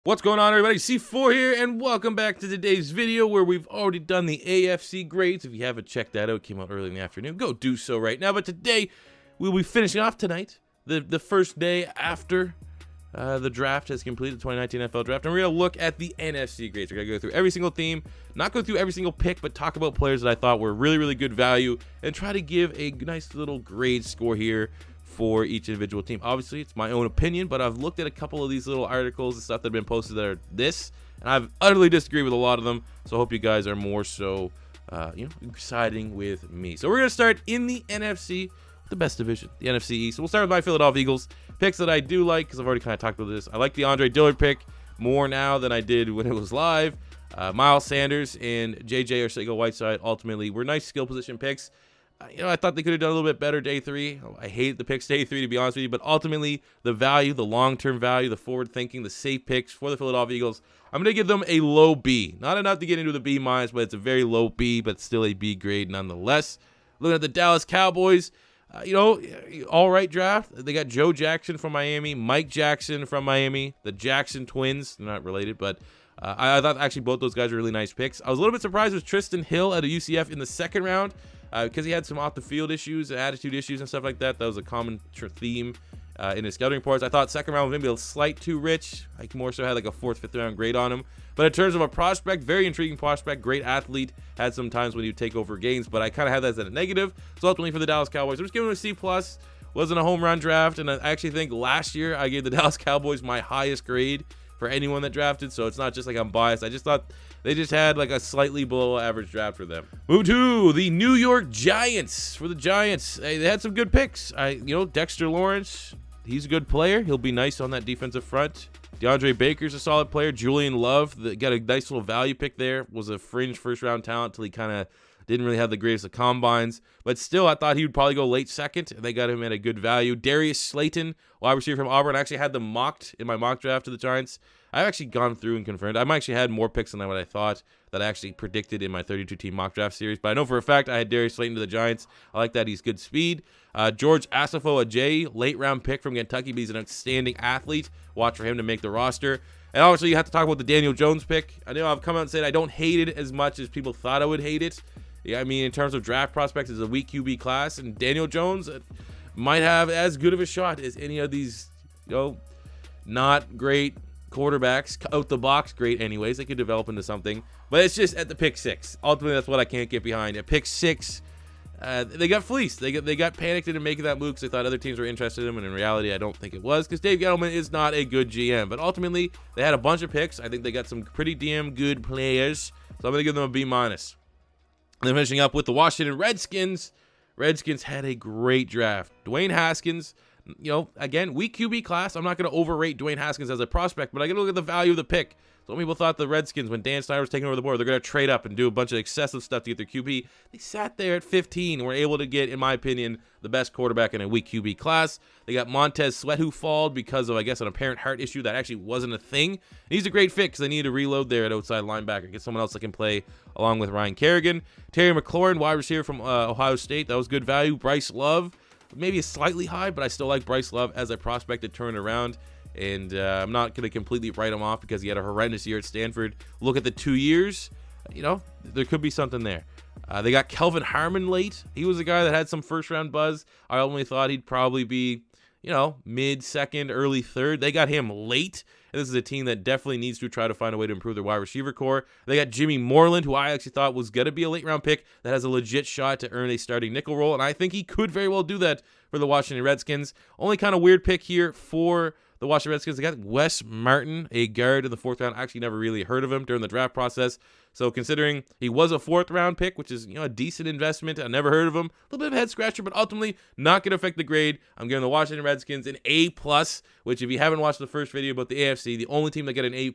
What's going on, everybody? C4 here, and welcome back to today's video where we've already done the AFC grades. If you haven't checked that out, it came out early in the afternoon. Go do so right now. But today, we'll be finishing off tonight, the first day after the draft has completed, the 2019 NFL draft. And we're going to look at the NFC grades. We're going to go through every single team, not go through every single pick, but talk about players that I thought were really, really good value and try to give a nice little grade score here for each individual team. Obviously, it's my own opinion, but I've looked at a couple of these little articles and stuff that have been posted that are this, and I've utterly disagreed with a lot of them. So I hope you guys are more so, siding with me. So we're gonna start in the NFC, the best division, the NFC East. So we'll start with my Philadelphia Eagles picks that I do like because I've already kind of talked about this. I like the Andre Dillard pick more now than I did when it was live. Miles Sanders and JJ Arcega-Whiteside ultimately were nice skill position picks. I thought they could have done a little bit better day 3. I hated the picks day 3, to be honest with you, but ultimately the value, the long-term value, the forward thinking, the safe picks for the Philadelphia Eagles, I'm going to give them a low B. Not enough to get into the B-, but it's a very low B, but still a B grade nonetheless. Looking at the Dallas Cowboys, all right draft. They got Joe Jackson from Miami, Mike Jackson from Miami, the Jackson twins. They're not related, but I thought actually both those guys were really nice picks. I was a little bit surprised with Tristan Hill out of UCF in the second round. Because he had some off-the-field issues, attitude issues, and stuff like that. That was a common theme in his scouting reports. I thought second round was maybe a slight too rich. I more so had like a 4th, 5th round grade on him. But in terms of a prospect, very intriguing prospect, great athlete. Had some times when he would take over games, but I kind of had that as a negative. So ultimately for the Dallas Cowboys, I'm just giving him a C+. Wasn't a home run draft, and I actually think last year I gave the Dallas Cowboys my highest grade for anyone that drafted, so it's not just like I'm biased. I just thought they just had like a slightly below average draft for them. Move to the New York Giants. For the Giants, they had some good picks. Dexter Lawrence, he's a good player. He'll be nice on that defensive front. DeAndre Baker's a solid player. Julian Love, got a nice little value pick there. Was a fringe first-round talent till he kind of didn't really have the greatest of combines. But still, I thought he would probably go late second, and they got him at a good value. Darius Slayton, wide receiver from Auburn. I actually had them mocked in my mock draft to the Giants. I've actually gone through and confirmed. I actually had more picks than what I thought that I actually predicted in my 32-team mock draft series. But I know for a fact I had Darius Slayton to the Giants. I like that. He's good speed. George Asafo-Ajay, late-round pick from Kentucky, but he's an outstanding athlete. Watch for him to make the roster. And obviously, you have to talk about the Daniel Jones pick. I know I've come out and said I don't hate it as much as people thought I would hate it. Yeah, I mean, in terms of draft prospects, it's a weak QB class, and Daniel Jones might have as good of a shot as any of these, not great quarterbacks out the box. Great, anyways. They could develop into something, but it's just at the pick 6. Ultimately, that's what I can't get behind. At pick 6, they got fleeced. They got panicked into making that move because they thought other teams were interested in him, and in reality, I don't think it was because Dave Gettleman is not a good GM. But ultimately, they had a bunch of picks. I think they got some pretty damn good players, so I'm gonna give them a B-. And then finishing up with the Washington Redskins. Redskins had a great draft. Dwayne Haskins, again, weak QB class. I'm not going to overrate Dwayne Haskins as a prospect, but I got to look at the value of the pick. Some people thought the Redskins, when Dan Snyder was taking over the board, they're going to trade up and do a bunch of excessive stuff to get their QB. They sat there at 15 and were able to get, in my opinion, the best quarterback in a weak QB class. They got Montez Sweat, who falled because of, I guess, an apparent heart issue that actually wasn't a thing. And he's a great fit because they needed to reload there at outside linebacker, get someone else that can play along with Ryan Kerrigan. Terry McLaurin, wide receiver from Ohio State. That was good value. Bryce Love, maybe slightly high, but I still like Bryce Love as a prospect to turn around. And I'm not going to completely write him off because he had a horrendous year at Stanford. Look at the 2 years. There could be something there. They got Kelvin Harmon late. He was a guy that had some first-round buzz. I only thought he'd probably be, mid-second, early third. They got him late. And this is a team that definitely needs to try to find a way to improve their wide receiver core. They got Jimmy Moreland, who I actually thought was going to be a late-round pick that has a legit shot to earn a starting nickel role. And I think he could very well do that for the Washington Redskins. Only kind of weird pick here for the Washington Redskins. They got Wes Martin, a guard in the 4th round. I actually never really heard of him during the draft process. So considering he was a 4th round pick, which is a decent investment, I never heard of him. A little bit of a head scratcher, but ultimately not going to affect the grade. I'm giving the Washington Redskins an A+, which if you haven't watched the first video about the AFC, the only team that got an A+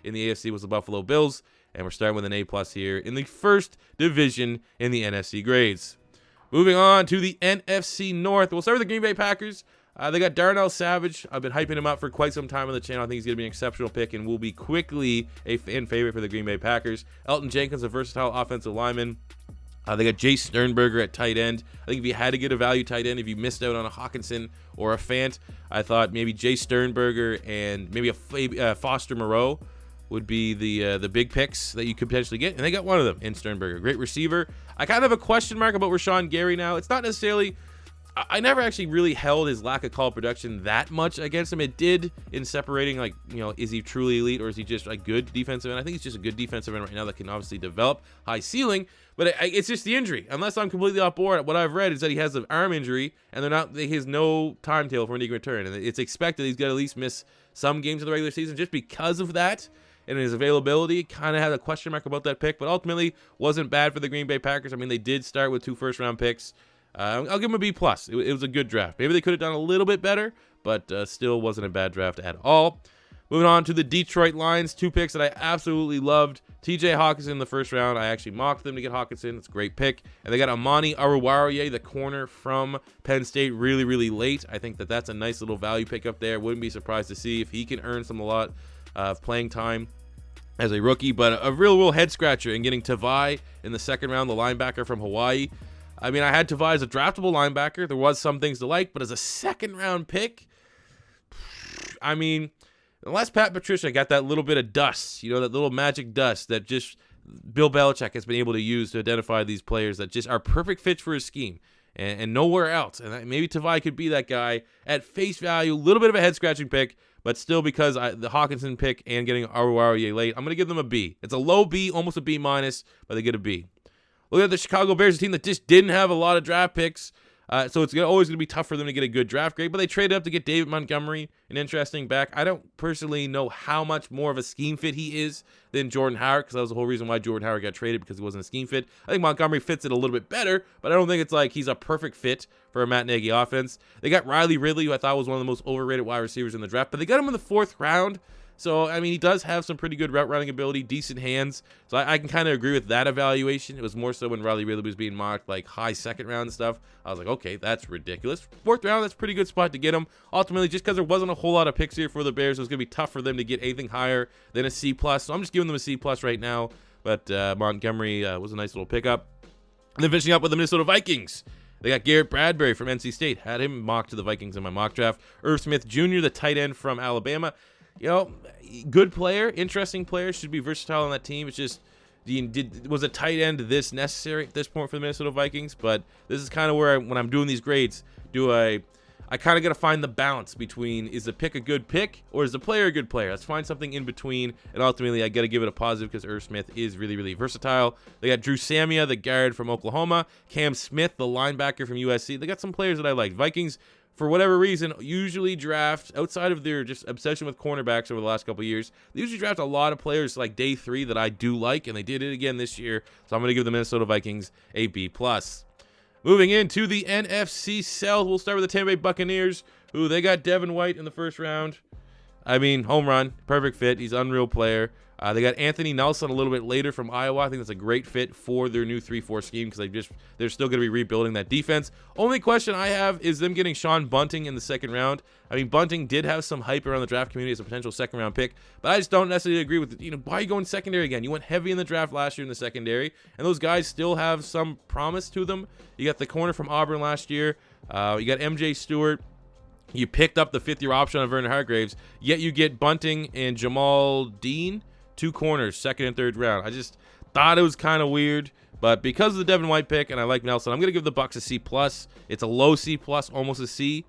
in the AFC was the Buffalo Bills. And we're starting with an A+ here in the first division in the NFC grades. Moving on to the NFC North. We'll start with the Green Bay Packers. They got Darnell Savage. I've been hyping him up for quite some time on the channel. I think he's going to be an exceptional pick and will be quickly a fan favorite for the Green Bay Packers. Elton Jenkins, a versatile offensive lineman. They got Jay Sternberger at tight end. I think if you had to get a value tight end, if you missed out on a Hawkinson or a Fant, I thought maybe Jay Sternberger and maybe a Foster Moreau would be the big picks that you could potentially get. And they got one of them in Sternberger. Great receiver. I kind of have a question mark about Rashawn Gary now. It's not necessarily... I never actually really held his lack of call production that much against him. It did in separating, like, is he truly elite or is he just a good defensive end? I think he's just a good defensive end right now that can obviously develop high ceiling, but it's just the injury. Unless I'm completely off board, what I've read is that he has an arm injury and he has no timetable for when he can return. And it's expected he's going to at least miss some games of the regular season just because of that. And his availability, kind of had a question mark about that pick, but ultimately wasn't bad for the Green Bay Packers. I mean, they did start with 2 first-round picks. I'll give him a B+. It was a good draft. Maybe they could have done a little bit better, but still wasn't a bad draft at all. Moving on to the Detroit Lions, 2 picks that I absolutely loved. TJ Hawkinson in the first round. I actually mocked them to get Hawkinson. It's a great pick. And they got Amani Oruwariye, the corner from Penn State, really, really late. I think that's a nice little value pick up there. Wouldn't be surprised to see if he can earn a lot of playing time as a rookie. But a real head scratcher in getting Tavai in the second round, the linebacker from Hawaii. I mean, I had Tavai as a draftable linebacker. There was some things to like, but as a second-round pick, I mean, unless Pat Patricia got that little bit of dust, that little magic dust that just Bill Belichick has been able to use to identify these players that just are perfect fits for his scheme and nowhere else. And maybe Tavai could be that guy at face value, a little bit of a head-scratching pick, but still because the Hawkinson pick and getting Oruwariye late, I'm going to give them a B. It's a low B, almost a B-, but they get a B. Look at the Chicago Bears, a team that just didn't have a lot of draft picks, so it's always going to be tough for them to get a good draft grade, but they traded up to get David Montgomery, an interesting back. I don't personally know how much more of a scheme fit he is than Jordan Howard, because that was the whole reason why Jordan Howard got traded, because he wasn't a scheme fit. I think Montgomery fits it a little bit better, but I don't think it's like he's a perfect fit for a Matt Nagy offense. They got Riley Ridley, who I thought was one of the most overrated wide receivers in the draft, but they got him in the 4th round. So, I mean, he does have some pretty good route running ability, decent hands. So I can kind of agree with that evaluation. It was more so when Riley Ridley was being mocked, like high second round stuff. I was like, okay, that's ridiculous. 4th round, that's a pretty good spot to get him. Ultimately, just because there wasn't a whole lot of picks here for the Bears, it was going to be tough for them to get anything higher than a C+. So I'm just giving them a C+ right now. But Montgomery was a nice little pickup. And then finishing up with the Minnesota Vikings. They got Garrett Bradbury from NC State. Had him mocked to the Vikings in my mock draft. Irv Smith Jr., the tight end from Alabama. Good player, interesting player, should be versatile on that team. It's just, was a tight end this necessary at this point for the Minnesota Vikings? But this is kind of where, when I'm doing these grades, I kind of got to find the balance between, is the pick a good pick or is the player a good player? Let's find something in between, and ultimately I got to give it a positive because Irv Smith is really, really versatile. They got Drew Samia, the guard from Oklahoma, Cam Smith, the linebacker from USC. They got some players that I like. Vikings, for whatever reason, usually draft, outside of their just obsession with cornerbacks over the last couple of years, they usually draft a lot of players like day 3 that I do like, and they did it again this year. So I'm going to give the Minnesota Vikings a B+. Moving into the NFC South, we'll start with the Tampa Bay Buccaneers, who they got Devin White in the 1st round. I mean, home run, perfect fit. He's an unreal player. They got Anthony Nelson a little bit later from Iowa. I think that's a great fit for their new 3-4 scheme because they're still going to be rebuilding that defense. Only question I have is them getting Sean Bunting in the 2nd round. I mean, Bunting did have some hype around the draft community as a potential 2nd-round pick, but I just don't necessarily agree with it. Why are you going secondary again? You went heavy in the draft last year in the secondary, and those guys still have some promise to them. You got the corner from Auburn last year. You got MJ Stewart. You picked up the 5th-year option on Vernon Hargreaves, yet you get Bunting and Jamal Dean, 2 corners, 2nd and 3rd round. I just thought it was kind of weird, but because of the Devin White pick and I like Nelson, I'm going to give the Bucs a C+. It's a low C+, almost a C.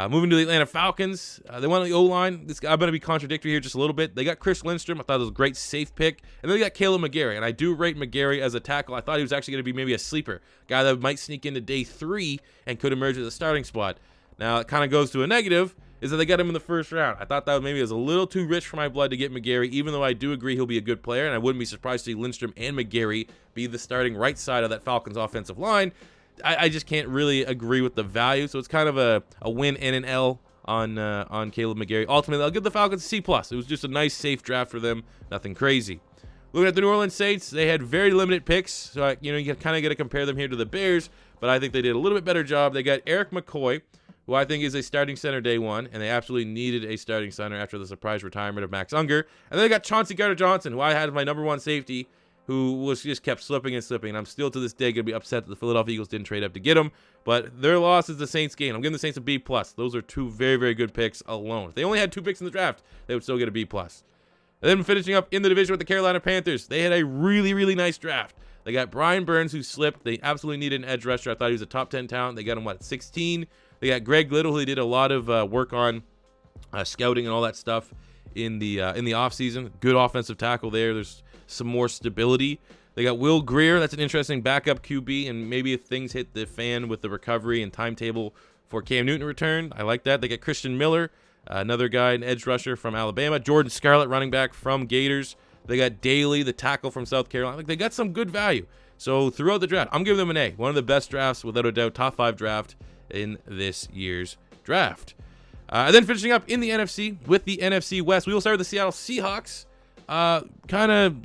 Moving to the Atlanta Falcons, they went on the O-line. I'm going to be contradictory here just a little bit. They got Chris Lindstrom. I thought it was a great safe pick. And then they got Caleb McGarry, and I do rate McGarry as a tackle. I thought he was actually going to be maybe a sleeper, guy that might sneak into day 3 and could emerge as a starting spot. Now, it kind of goes to a negative, is that they got him in the 1st round. I thought that maybe was a little too rich for my blood to get McGarry, even though I do agree he'll be a good player, and I wouldn't be surprised to see Lindstrom and McGarry be the starting right side of that Falcons offensive line. I just can't really agree with the value, so it's kind of a win and an L on Caleb McGarry. Ultimately, I'll give the Falcons a C+. It was just a nice, safe draft for them, nothing crazy. Looking at the New Orleans Saints, they had very limited picks, so you kind of got to compare them here to the Bears, but I think they did a little bit better job. They got Eric McCoy, who I think is a starting center day 1, and they absolutely needed a starting center after the surprise retirement of Max Unger. And then they got Chauncey Gardner-Johnson, who I had as my number 1 safety, who was just kept slipping and slipping. And I'm still to this day going to be upset that the Philadelphia Eagles didn't trade up to get him. But their loss is the Saints gain. I'm giving the Saints a B+. Those are two very, very good picks alone. If they only had 2 picks in the draft, they would still get a B+. And then finishing up in the division with the Carolina Panthers, they had a really, really nice draft. They got Brian Burns, who slipped. They absolutely needed an edge rusher. I thought he was a top 10 talent. They got him, 16? They got Greg Little, who they did a lot of work on scouting and all that stuff in the offseason. Good offensive tackle there. There's some more stability. They got Will Grier. That's an interesting backup QB, and maybe if things hit the fan with the recovery and timetable for Cam Newton return, I like that. They got Christian Miller, another guy, an edge rusher from Alabama. Jordan Scarlett, running back from Gators. They got Daly, the tackle from South Carolina. Like, they got some good value. So throughout the draft, I'm giving them an A. One of the best drafts, without a doubt, top 5 draft in this year's draft. And then finishing up in the NFC with the NFC West, we will start with the Seattle Seahawks. Kind of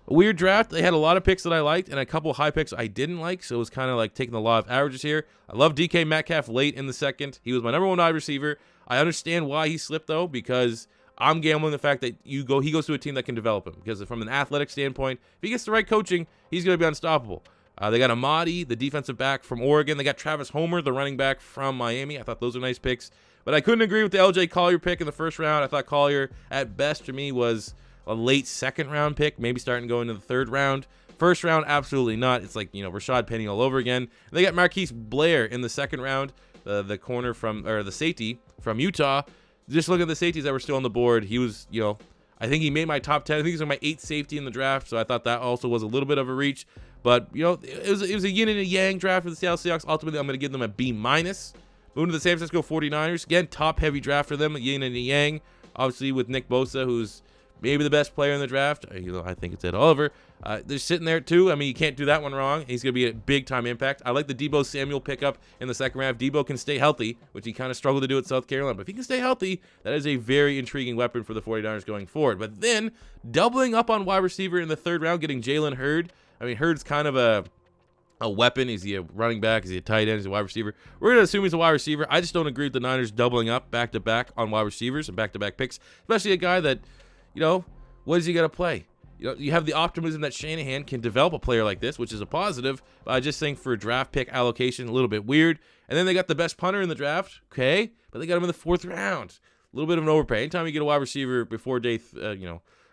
a weird draft. They had a lot of picks that I liked and a couple high picks I didn't like, so it was kind of like taking the law of averages here. I love DK Metcalf late in the second. He was my number 1 wide receiver. I understand why he slipped, though, because I'm gambling the fact that he goes to a team that can develop him, because from an athletic standpoint, if he gets the right coaching, he's going to be unstoppable. They got Amadi, the defensive back from Oregon. They got Travis Homer, the running back from Miami. I thought those were nice picks. But I couldn't agree with the LJ Collier pick in the first round. I thought Collier, at best for me, was a late second-round pick, maybe starting to go into the third round. First round, absolutely not. It's like, Rashad Penny all over again. And they got Marquise Blair in the second round, the corner from, or the safety from Utah. Just look at the safeties that were still on the board. He was, I think he made my top 10. I think he's my 8th safety in the draft, so I thought that also was a little bit of a reach. But, it was a yin and a yang draft for the Seattle Seahawks. Ultimately, I'm going to give them a B-. Moving to the San Francisco 49ers. Again, top-heavy draft for them, a yin and a yang. Obviously, with Nick Bosa, who's maybe the best player in the draft. I think it's Ed Oliver. They're sitting there, too. I mean, you can't do that one wrong. He's going to be a big-time impact. I like the Deebo Samuel pickup in the second round. If Deebo can stay healthy, which he kind of struggled to do at South Carolina. But if he can stay healthy, that is a very intriguing weapon for the 49ers going forward. But then, doubling up on wide receiver in the third round, getting Jalen Hurd. I mean, Hurd's kind of a weapon. Is he a running back? Is he a tight end? Is he a wide receiver? We're going to assume he's a wide receiver. I just don't agree with the Niners doubling up back-to-back on wide receivers and back-to-back picks, especially a guy that, what is he going to play? You have the optimism that Shanahan can develop a player like this, which is a positive. But I just think for draft pick allocation, a little bit weird. And then they got the best punter in the draft, okay? But they got him in the 4th round. A little bit of an overpay. Anytime you get a wide receiver before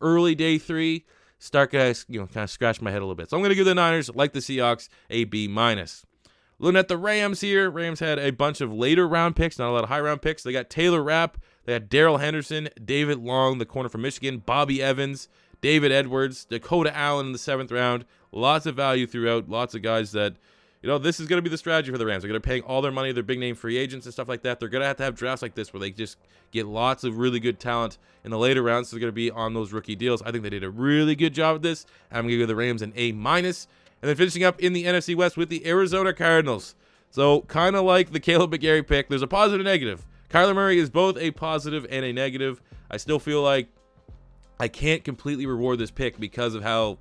early day 3, start guys, kind of scratch my head a little bit. So I'm going to give the Niners, like the Seahawks, a B-. Looking at the Rams here, Rams had a bunch of later round picks, not a lot of high round picks. They got Taylor Rapp, they had Darrell Henderson, David Long, the corner from Michigan, Bobby Evans, David Edwards, Dakota Allen in the 7th round. Lots of value throughout, lots of guys that, this is going to be the strategy for the Rams. They're going to pay all their money, their big name free agents and stuff like that. They're going to have drafts like this where they just get lots of really good talent in the later rounds. So they're going to be on those rookie deals. I think they did a really good job of this. I'm going to give the Rams an A-. And then finishing up in the NFC West with the Arizona Cardinals. So kind of like the Caleb McGarry pick, there's a positive and negative. Kyler Murray is both a positive and a negative. I still feel like I can't completely reward this pick because of how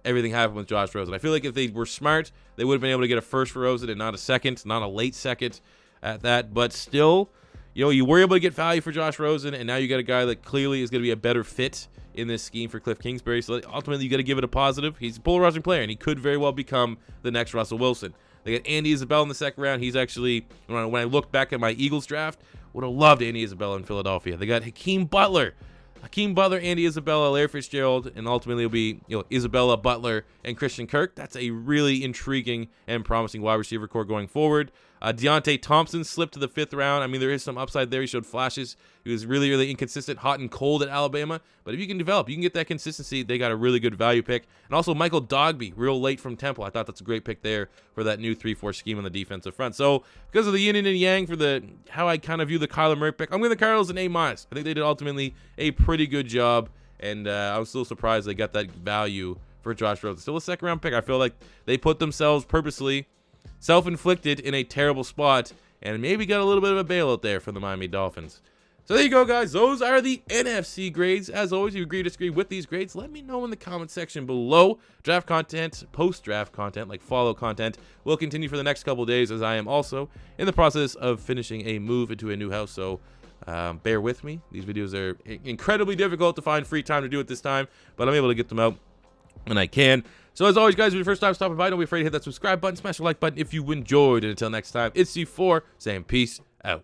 everything happened with Josh Rosen. I feel like if they were smart, they would have been able to get a first for Rosen and not a second, not a late second at that. But still, you were able to get value for Josh Rosen, and now you got a guy that clearly is going to be a better fit in this scheme for Cliff Kingsbury. So ultimately, you got to give it a positive. He's a polarizing player, and he could very well become the next Russell Wilson. They got Andy Isabella in the second round. He's actually, when I look back at my Eagles draft, would have loved Andy Isabella in Philadelphia. They got Hakeem Butler, Andy Isabella, Larry Fitzgerald, and ultimately it'll be Isabella, Butler, and Christian Kirk. That's a really intriguing and promising wide receiver core going forward. Deontay Thompson slipped to the 5th round. I mean, there is some upside there. He showed flashes. He was really, really inconsistent, hot and cold at Alabama. But if you can develop, you can get that consistency. They got a really good value pick. And also Michael Dogby, real late from Temple. I thought that's a great pick there for that new 3-4 scheme on the defensive front. So because of the yin and yang for how I kind of view the Kyler Murray pick, I'm going to the Cardinals an A-. I think they did ultimately a pretty good job. And I was still surprised they got that value for Josh Rosen. Still a 2nd round pick. I feel like they put themselves purposely self-inflicted in a terrible spot and maybe got a little bit of a bailout there for the Miami Dolphins. So there you go, guys. Those are the NFC grades. As always, if you agree or disagree with these grades, let me know in the comment section below. Draft content, post-draft content, like follow content, will continue for the next couple days as I am also in the process of finishing a move into a new house. So bear with me. These videos are incredibly difficult to find free time to do at this time, but I'm able to get them out when I can. So as always, guys, if you're your first time stopping by, don't be afraid to hit that subscribe button, smash the like button if you enjoyed. And until next time, it's C4 saying peace out.